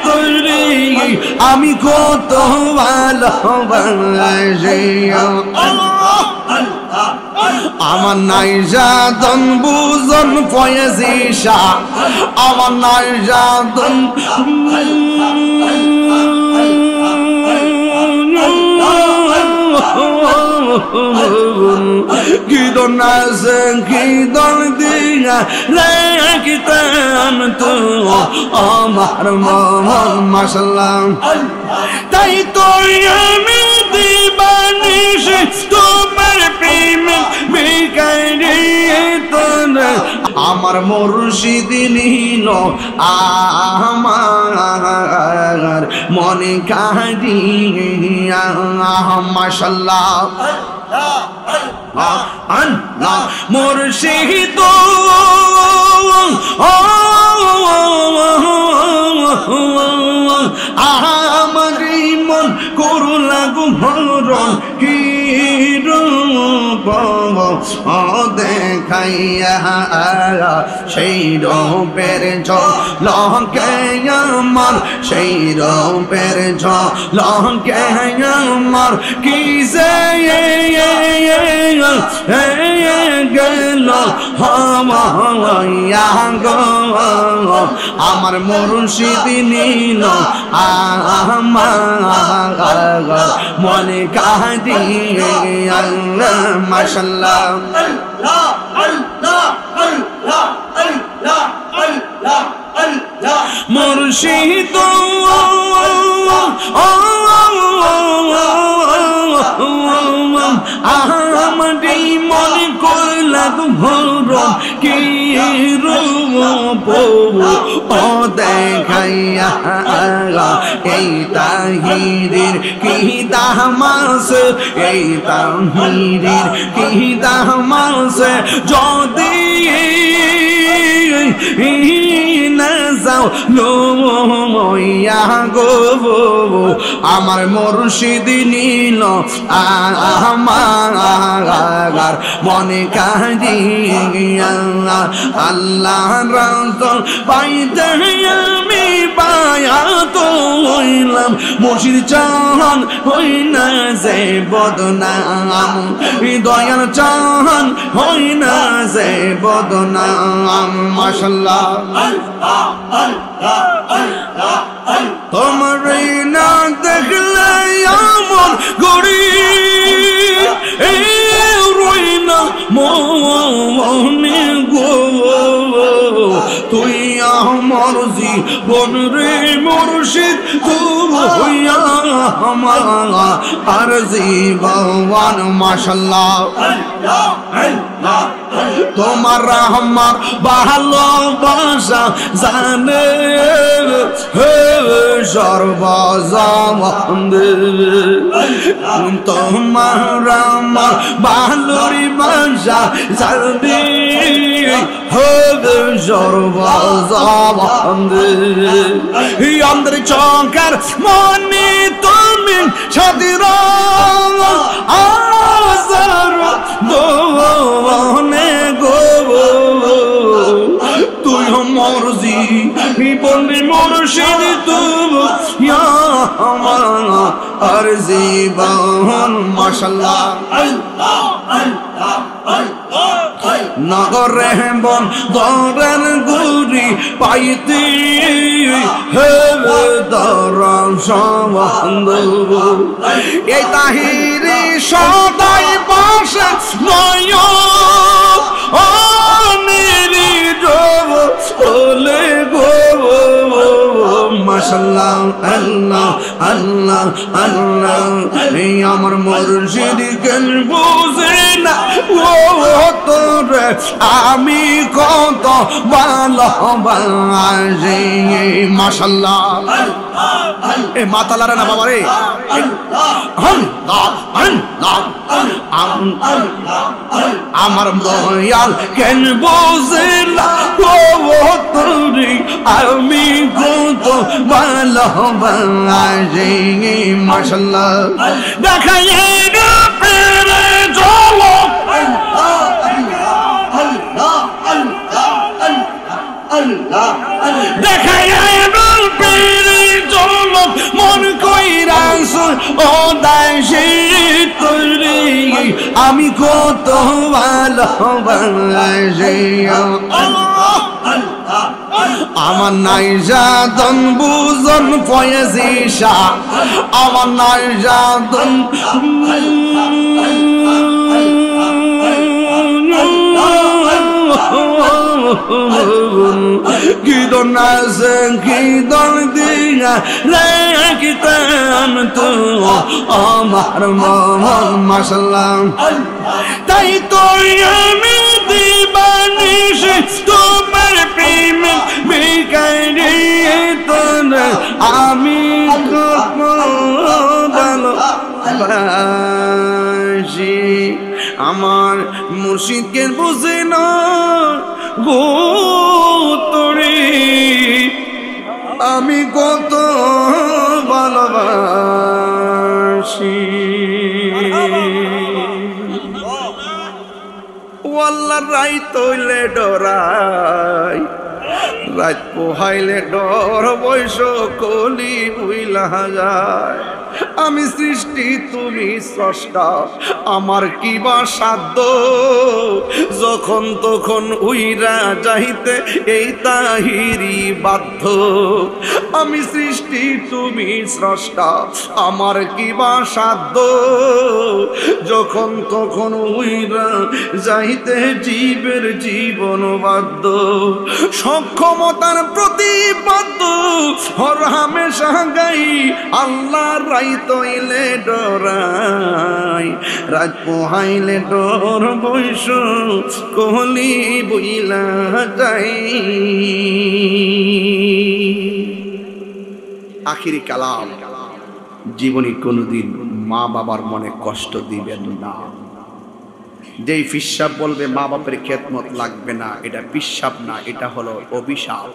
তোরে আমি কত ভালোবাসি আমার নাই জাদন বুজন ফয়েজি শাহ আমার নাই জাদন কিদন আছে কিদন দিয়া রেখিতেন তো আমার মন মাশাআল্লাহ তাই তো আমি দিবানিশ তোমার প্রেমে বিকারি তোরে আমার মুর্শিদ নীল আমার মনে কাঁদিয়া মাশাআল্লাহ আল্লাহ মুর্শিদ আমার মন করুলা গুহরণ কি রূপ দেখাইয়া সেই রূপের ঝলকে আমার সেই রূপের ঝলকে আমার কি যে গেল হামাইয়া গো আমার মুর্শিদ নীল আমার মনে কাঁদিয়ে আল্লাহ মাশাআল্লাহ আল্লাহ আল্লাহ আল্লাহ আল্লাহ আল্লাহ আল্লাহ মুর্শিদ আমারি মনে করলা ঘর কি রূপ ও দেখাইয়া এই তাহিরের কি দামাস এই তাহিরের কি দামাস যদি না যাও লইয়া গো আমার মুর্শিদ নীল আমার মনে কাঁদিয়া আল্লাহ রাসূল পাইতে আমি পায়া তো হইলাম মুর্শিদ চাহান হই না যে বদনাম হৃদয়ের চাহান হই না যে বদনাম মাশাআল্লাহ তোমার না দেখলে আমার গড়ি রই না মনে গো তুই আমার জীবন রে মুর্শিদ তোর হইয়া আমার আর জীবন মাশাআল্লাহ তোমার আমার ভালোবাসা জানে সর্বজমান তোমার আমার ভালোরি বাসা জানে সর্বজমান আমাদের চোখের মনে তুমি সাদির দোনে গো তুই মরজি বলি মুর্শিদ তুমি আমার আর জীবন মাশাআল্লাহ নগরে বন দরের গুরি পাইতে হে দরম সম্বন্ধ এই তাহিরি সদাই বসে নয় ও নিরি জব ওলে গো মাশাআল্লাহ আল্লাহ আল্লাহ আল্লাহ এই আমার মুর্শিদ কেন বুঝে না ও তোরে আমি কত ভালোবাসি মাশাআল্লাহ এ মাতালারা না বাবা রে আমার দয়াল কেন বুঝে না ও তোরে আমি কত ভালোবাসি মাশাআল্লাহ দেখাইয়ে পেরে চলো দেখাইয়ে পেরে ও দাসী তোরে আমি কত ভালোবাসি আমার নাই জাদন বুজন ফয়েজিশা আমার নাই জাদন কিদন আছে কিদন দিয়া রেখিতাম তো আমার মন মাশাআল্লাহ তাই তো আমি দিবানিশ তোমার প্রেম বিকারি তোর আমি কত ভালোবাসি আমার মুর্শিদকে বুঝে না গো তোরে আমি কত ভালোবাসি ওয়াল্লাহ রাইত হইলে ডরাই রাত পোহাইলে ডর বৈশ কলি বুইলা যায় আমি সৃষ্টি তুমি স্রষ্টা আমার কি বা সাধ্য যখন তখন উইরা যাইতে এই তাহিরি বাধ্য আমি সৃষ্টি তুমি স্রষ্টা আমার কি বা সাধ্য যখন তখন উইরা যাইতে জীবের জীবন বাধ্য সক্ষমতার প্রতিবাদ্য হর হামেশা গাই আল্লাহ রাইত হইলে ডরাই রাত পোহাইলে ডর বৈশ কলি বইলা যাই আখিরি কালাম জীবনে কোনোদিন মা বাবার মনে কষ্ট দিবেন না যেই পিশাব বলবে মা বাপের খেদমত লাগবে না এটা পিশাব না এটা হলো অভিশাপ